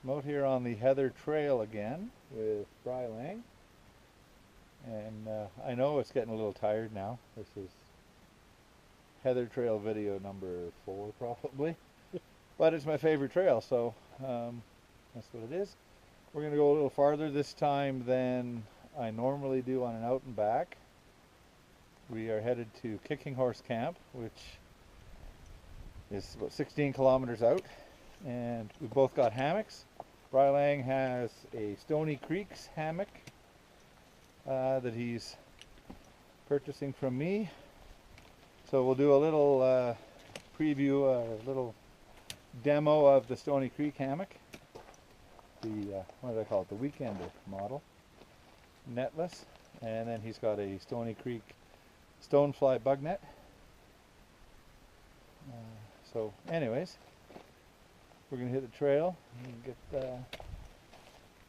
I'm out here on the Heather Trail again with Bry Lang, and I know it's getting a little tired now. This is Heather Trail video number 4 probably, but it's my favorite trail, so that's what it is. We're going to go a little farther this time than I normally do on an out and back. We are headed to Kicking Horse Camp, which is about 16 kilometers out, and we've both got hammocks. Bry Lang has a Stoney Creek hammock that he's purchasing from me. So we'll do a little preview, a little demo of the Stoney Creek hammock. The, what do I call it, the Weekender model, netless. And then he's got a Stoney Creek stonefly bug net. So anyways, we're going to hit the trail and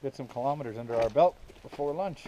get some kilometers under our belt before lunch.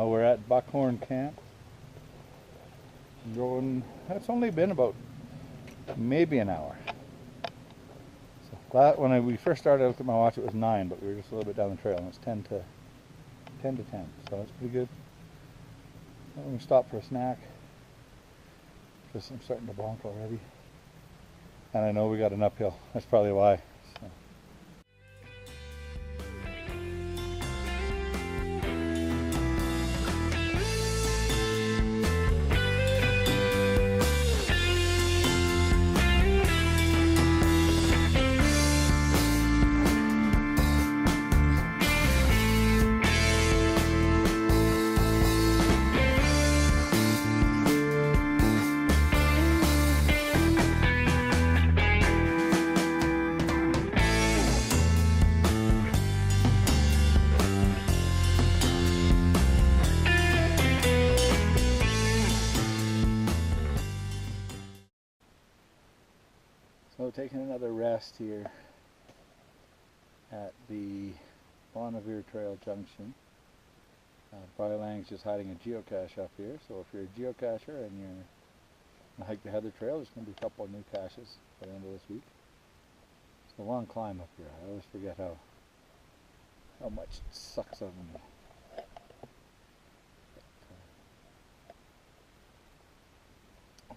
We're at Buckhorn Camp. It's only been about maybe an hour. So when we first started, I looked at my watch, it was 9, but we were just a little bit down the trail, and it's 10 to 10. So that's pretty good. I'm going to stop for a snack because I'm starting to bonk already. And I know we got an uphill. That's probably why. So. So taking another rest here at the Bonnevere Trail Junction. Bry Lang's just hiding a geocache up here, so if you're a geocacher and you're going to hike the Heather Trail, there's going to be a couple of new caches by the end of this week. It's a long climb up here. I always forget how much it sucks out of me.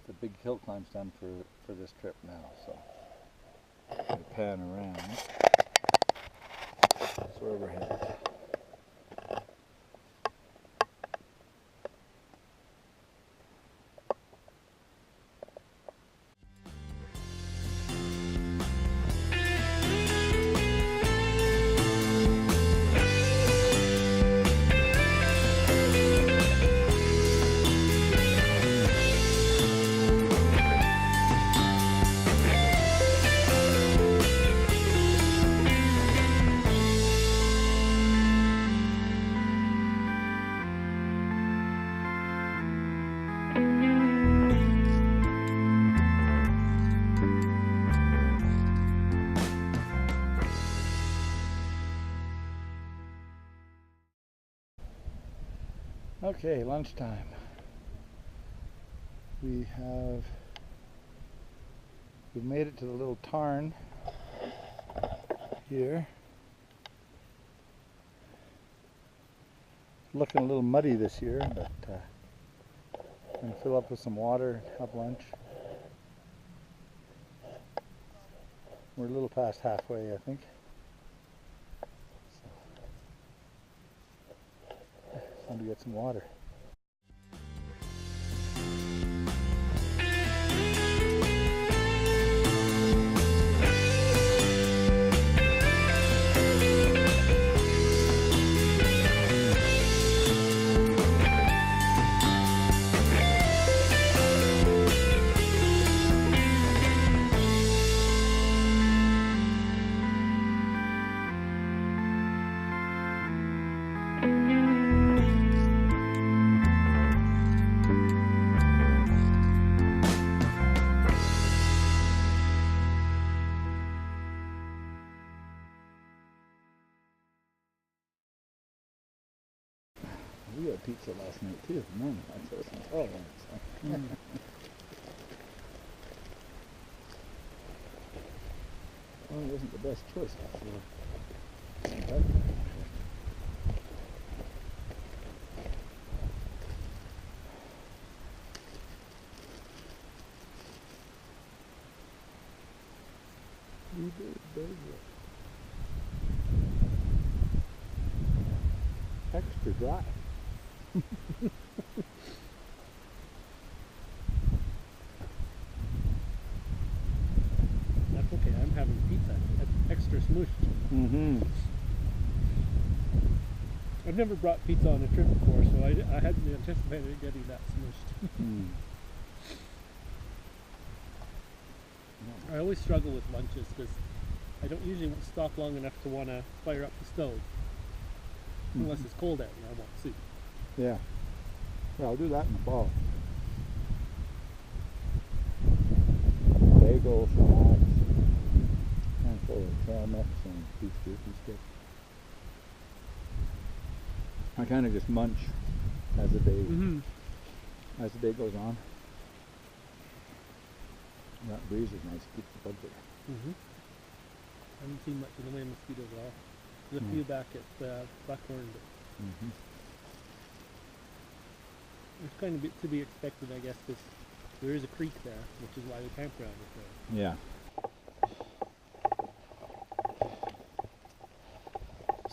The big hill climb's done for this trip now, so I'm going to pan around. That's where we're headed. Okay, lunchtime. We've made it to the little tarn here. Looking a little muddy this year, but I'm going to fill up with some water and have lunch. We're a little past halfway, I think. So, time to get some water. pizza last night too. Morning, I saw some tall ones. So. Well, it wasn't the best choice after all. Extra dry. That's okay, I'm having pizza. That's extra smooshed. Mm-hmm. I've never brought pizza on a trip before, so I hadn't anticipated getting that smooshed. Mm. I always struggle with lunches because I don't usually stop long enough to want to fire up the stove. Unless it's cold out and I want soup. Yeah. Yeah, I'll do that in the fall. Bagels, salads, handful of trail mix and beef jerky sticks. I kind of just munch as the day goes on. That breeze is nice, keeps the bugs away. I haven't seen much in the way of mosquitoes at all. There's a few back at Buckhorn, but it's kind of to be expected, I guess, because there is a creek there, which is why the campground is there. Yeah.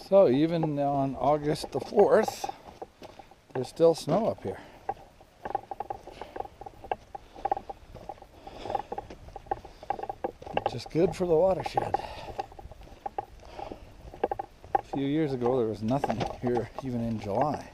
So even on August the 4th, there's still snow up here. Which is good for the watershed. A few years ago there was nothing here even in July.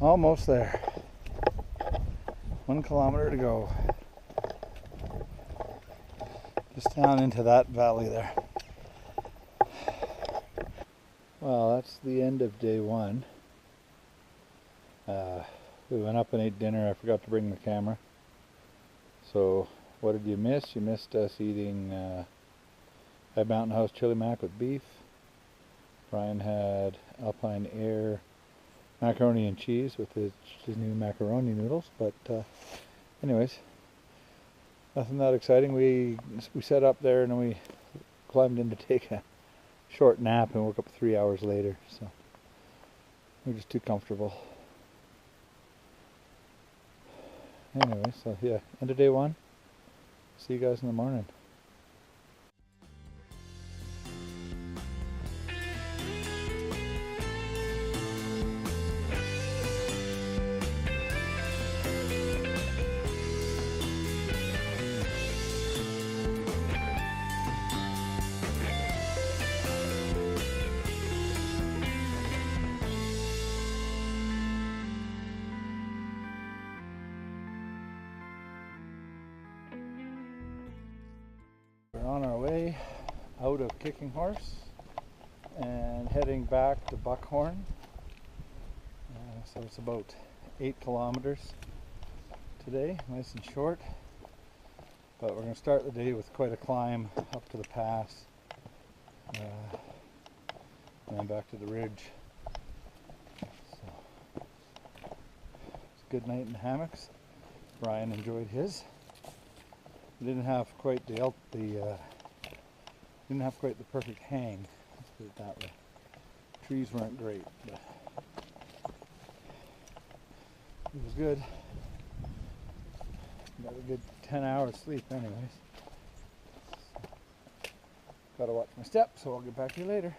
Almost there. 1 kilometer to go. Just down into that valley there. Well, that's the end of day 1. We went up and ate dinner. I forgot to bring the camera. So, what did you miss? You missed us eating at Mountain House chili mac with beef. Brian had Alpine Air macaroni and cheese with his new macaroni noodles, but anyways, nothing that exciting. We sat up there and then we climbed in to take a short nap and woke up 3 hours later, so we're just too comfortable. Anyway, so yeah, end of day 1. See you guys in the morning. We're on our way out of Kicking Horse and heading back to Buckhorn. So it's about 8 kilometers today, nice and short. But we're going to start the day with quite a climb up to the pass and then back to the ridge. So it's a good night in the hammocks. Brian enjoyed his. We didn't have quite the perfect hang. Let's put it that way. Trees weren't great, but it was good. Got a good 10 hours sleep, anyways. Gotta watch my step, so I'll get back to you later.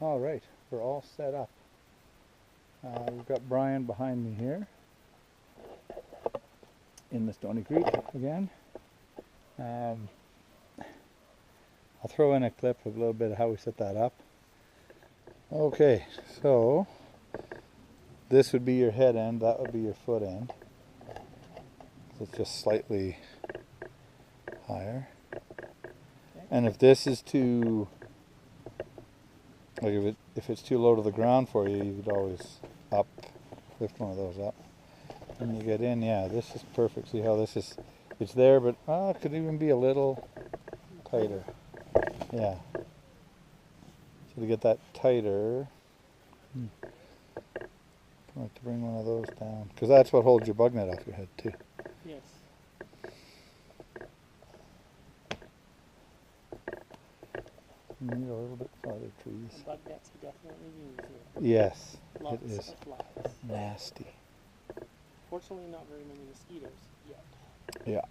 All right, we're all set up. We've got Brian behind me here in the Stoney Creek again. I'll throw in a clip of a little bit of how we set that up. Okay, so this would be your head end, that would be your foot end. So it's just slightly higher. And if this is too, like if it's too low to the ground for you, you could always lift one of those up. When you get in, yeah, this is perfect. See how this is, it's there, but it could even be a little tighter. Yeah. So to get that tighter, I like to bring one of those down, because that's what holds your bug net off your head too. Yes. You need a little bit farther trees. Bug nets are definitely used here. Yes, Lots it is. of flies. Nasty. Fortunately, not very many mosquitoes yet. Yeah.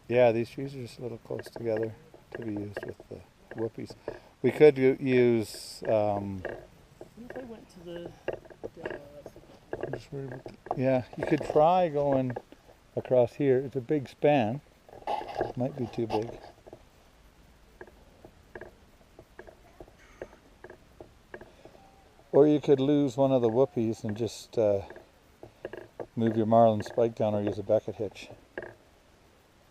Yeah, these trees are just a little close together to be used with the whoopies. We could use. What if I went to the I'm just worried about yeah, you could try going across here. It's a big span. Might be too big. Or you could lose one of the whoopies and just move your marlin spike down or use a Beckett hitch.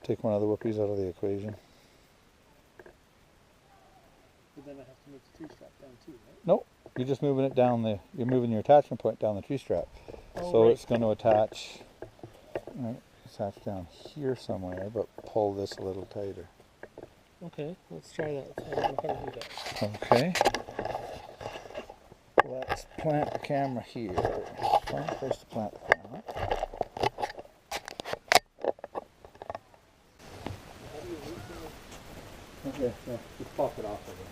Take one of the whoopies out of the equation. But then I have to move the tree strap down too, right? Nope, you're just moving it down you're moving your attachment point down the tree strap. Oh, So right. it's going to attach down here somewhere, but pull this a little tighter. Okay, let's try that. I don't know how to do that. Okay. Let's plant the camera here. First to plant the camera. How do you loosen it? Okay, yeah, just pop it off of it.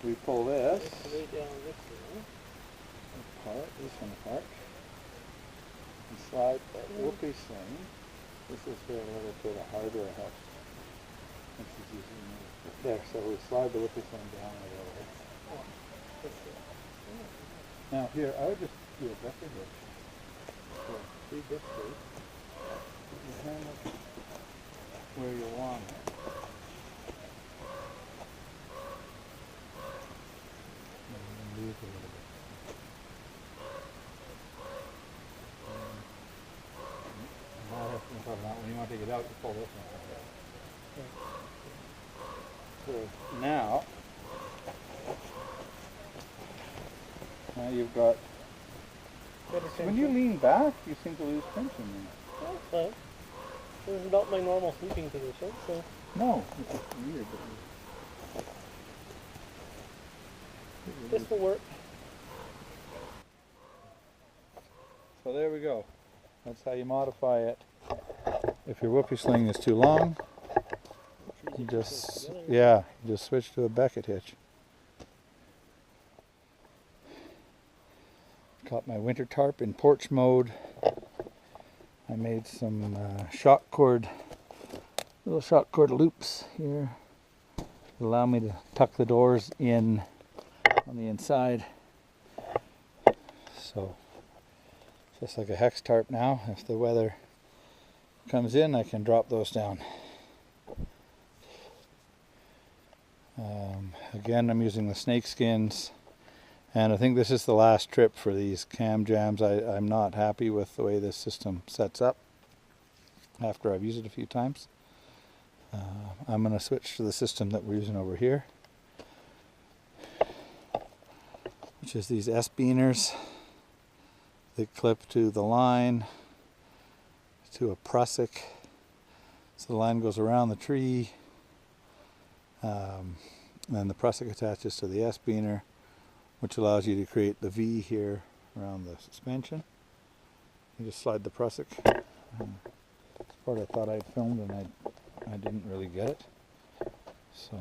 We pull this Way down this way. apart, this one apart, and slide the whoopee sling. This is where a little bit of hardware helps. This is using there, so we slide the whoopee sling down a little bit. Oh, that's it. Now here, I would just do a Beckett hitch. So feed this through. Put your hammock where you want it. And move a little bit. When you want to take it out, you pull this one out. So now you've got. When you lean back, you seem to lose tension. That's fine. This is not my normal sleeping position, so. No, it's just weird. This will work. So there we go. That's how you modify it. If your whoopee sling is too long, you just switch to a Beckett hitch. Got my winter tarp in porch mode. I made some little shock cord loops here. Allow me to tuck the doors in on the inside. So just like a hex tarp now. If the weather comes in, I can drop those down. Again, I'm using the snake skins. And I think this is the last trip for these cam jams. I'm not happy with the way this system sets up after I've used it a few times. I'm going to switch to the system that we're using over here, which is these S-beaners. They clip to the line, to a prusik. So the line goes around the tree, and then the prusik attaches to the S-beaner, which allows you to create the V here around the suspension. You just slide the prusik. This part I thought I'd filmed and I didn't really get it. So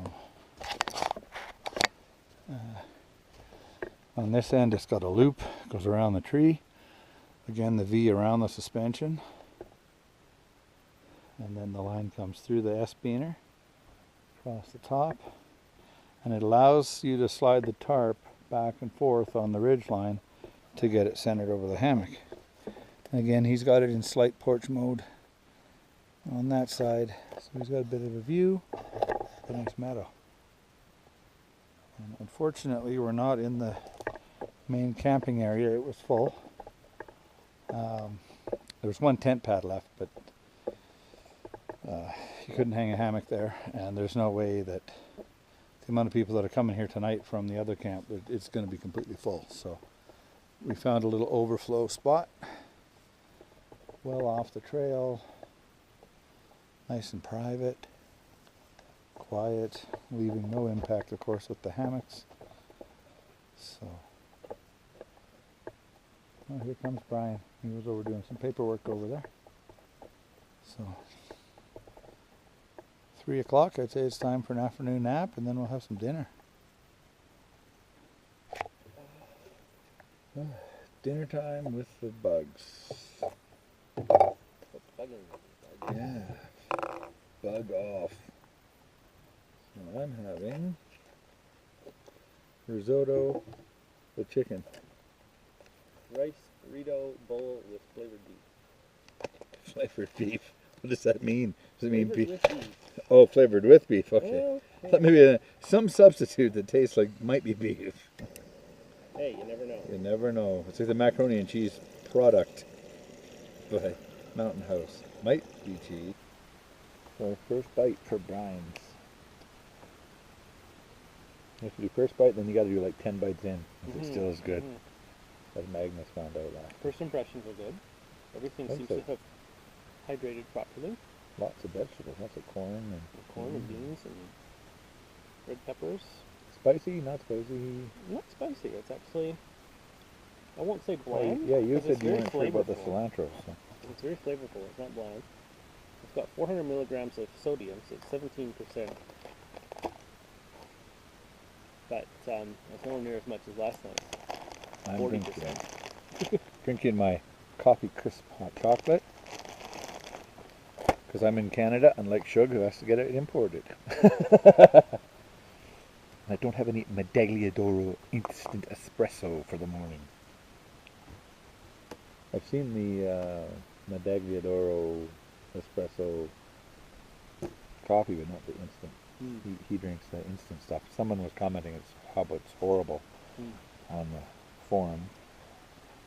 On this end it's got a loop, goes around the tree. Again, the V around the suspension. And then the line comes through the S-beaner, across the top. And it allows you to slide the tarp back and forth on the ridge line to get it centered over the hammock. And again, he's got it in slight porch mode on that side. So he's got a bit of a view, a nice meadow. And unfortunately, we're not in the main camping area. It was full. There was one tent pad left, but you couldn't hang a hammock there, and there's no way that the amount of people that are coming here tonight from the other camp, it's going to be completely full. So we found a little overflow spot, well off the trail, nice and private, quiet, leaving no impact, of course, with the hammocks. So, oh, here comes Brian. He was over doing some paperwork over there. So, 3 o'clock, I'd say it's time for an afternoon nap, and then we'll have some dinner. Dinner time with the bugs. Yeah, bug off. So I'm having risotto with chicken. Rice burrito bowl with flavored beef. Flavored beef? What does that mean? Does it mean beef? With beef. Oh, flavored with beef. Okay. Oh, I thought maybe some substitute that tastes like might be beef. Hey, you never know. You never know. It's like the macaroni and cheese product by Mountain House. Might be cheese. So first bite for Brian's. You have to do first bite, then you got to do like 10 bites in. If it still is good. As Magnus found out last. First impressions are good. Everything seems to have hydrated properly. Lots of vegetables, lots of corn and Beans and red peppers. Spicy, not spicy. Not spicy. It's actually, I won't say bland. Yeah, you 'cause said it's you very weren't sure about the flavorful. cilantro. So. It's very flavorful. It's not bland. It's got 400 milligrams of sodium, so it's 17%. But it's nowhere near as much as last night. I'm 40%. drinking my coffee crisp hot chocolate because I'm in Canada, unlike Shug who has to get it imported. I don't have any Medagliadoro instant espresso for the morning. I've seen the Medagliadoro espresso coffee, but not the instant. He drinks the instant stuff. Someone was commenting how it's horrible on the forum.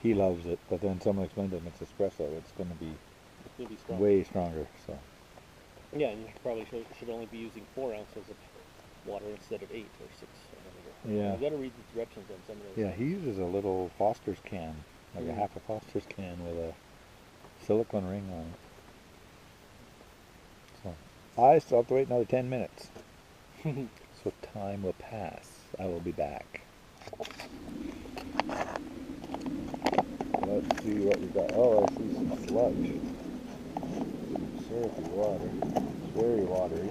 He loves it, but then someone explained to him it's espresso. It's going to be way stronger. So yeah, and you probably should only be using 4 ounces of water instead of 8 or 6 or whatever. yeah, You got to read the directions on some of those. yeah. He uses a little Foster's can, like a half a Foster's can with a silicone ring on it. So I still have to wait another 10 minutes. So time will pass. I will be back. Let's see what we got. Oh, I see some sludge. Some syrupy water. It's very watery.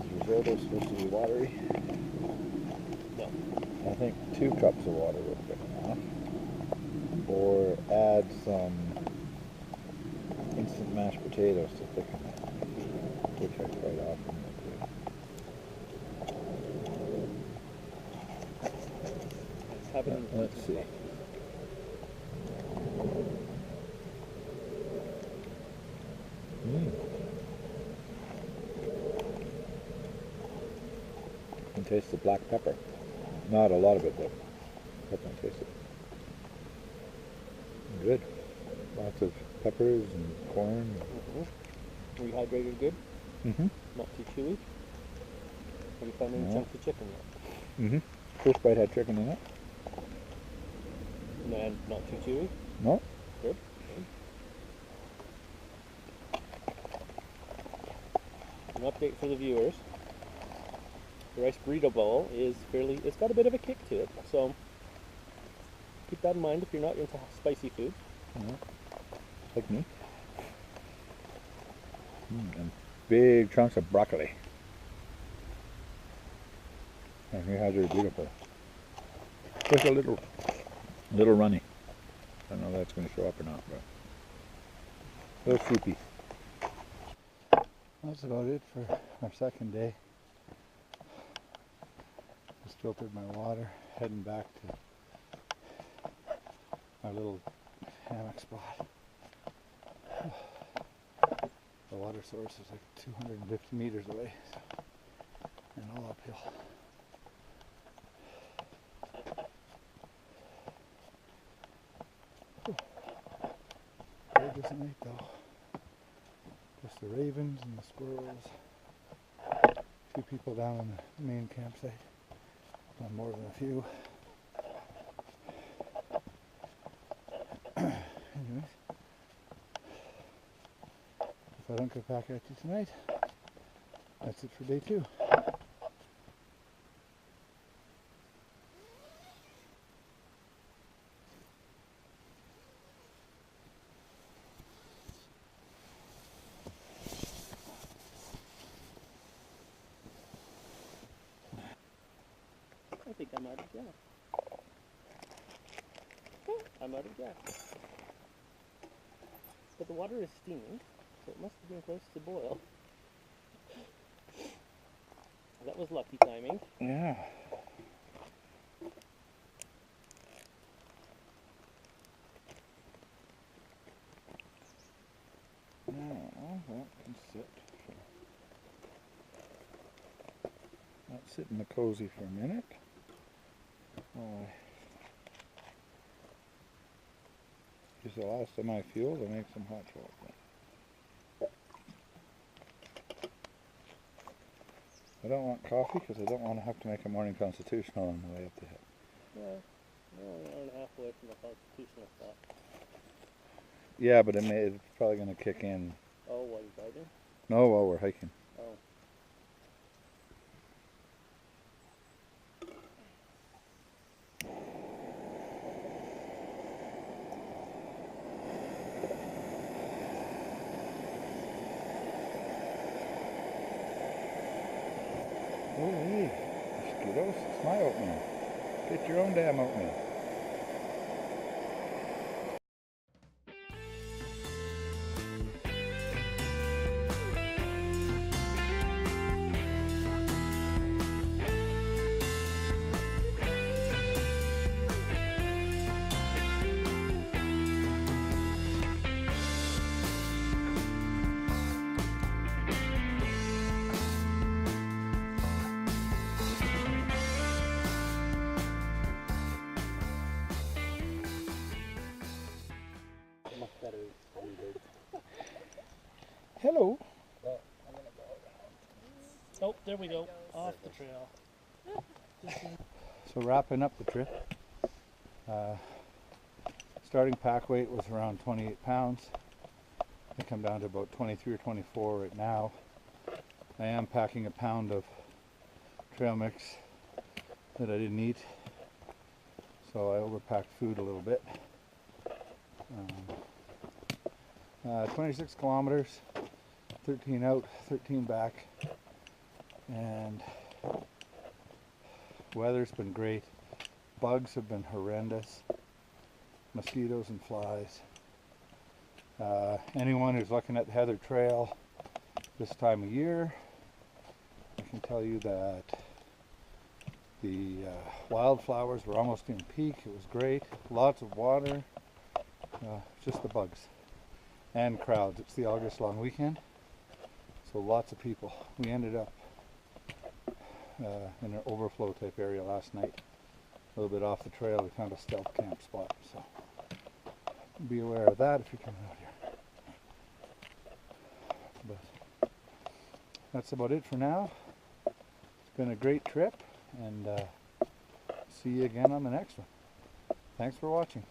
Is risotto supposed to be watery? No. I think 2 cups of water would have been enough. Or add some instant mashed potatoes to thicken it, which I quite often will do. It's happening. Let's see. You can taste the black pepper. Not a lot of it, but definitely taste it. Good. Lots of peppers and corn. Rehydrated good? Mm-hmm. Not too chewy? Have you found any chunks of chicken yet? Mm-hmm. First bite had chicken in it. And not too chewy? No. Good. An update for the viewers. The rice burrito bowl is it's got a bit of a kick to it, so keep that in mind if you're not into spicy food. Like me. And big chunks of broccoli. And he has her beautiful. Just a little runny. I don't know if that's going to show up or not, but a little swoopy. That's about it for our second day. Just filtered my water, heading back to our little hammock spot. The water source is like 250 meters away, and all uphill. Gorgeous night though. Just the ravens and the squirrels. A few people down in the main campsite. Not more than a few. Anyways, if I don't get back at you tonight, that's it for day 2. I think I'm out of gas. I'm out of gas. But the water is steaming, so it must have been close to boil. That was lucky timing. Yeah. Now that can sit. Let's sit in the cozy for a minute. Use the last of my fuel to make some hot chocolate. I don't want coffee because I don't want to have to make a morning constitutional on the way up the hill. Yeah, we're only an hour and a half away from the constitutional spot. Yeah, but it's probably going to kick in. Oh, while you're driving? No, while we're hiking. Oh. Oh, hey, mosquitoes, it's my oatmeal. Get your own damn oatmeal. Hello. Oh, there we go. Off the trail. So wrapping up the trip. Starting pack weight was around 28 pounds. I come down to about 23 or 24 right now. I am packing a pound of trail mix that I didn't eat, so I overpacked food a little bit. 26 kilometers, 13 out, 13 back, and weather's been great. Bugs have been horrendous, mosquitoes and flies. Anyone who's looking at the Heather Trail this time of year, I can tell you that the wildflowers were almost in peak. It was great, lots of water, just the bugs and crowds. It's the August long weekend, so lots of people. We ended up in an overflow type area last night, a little bit off the trail. We found a stealth camp spot, so be aware of that if you're coming out here. But that's about it for now. It's been a great trip, and see you again on the next one. Thanks for watching.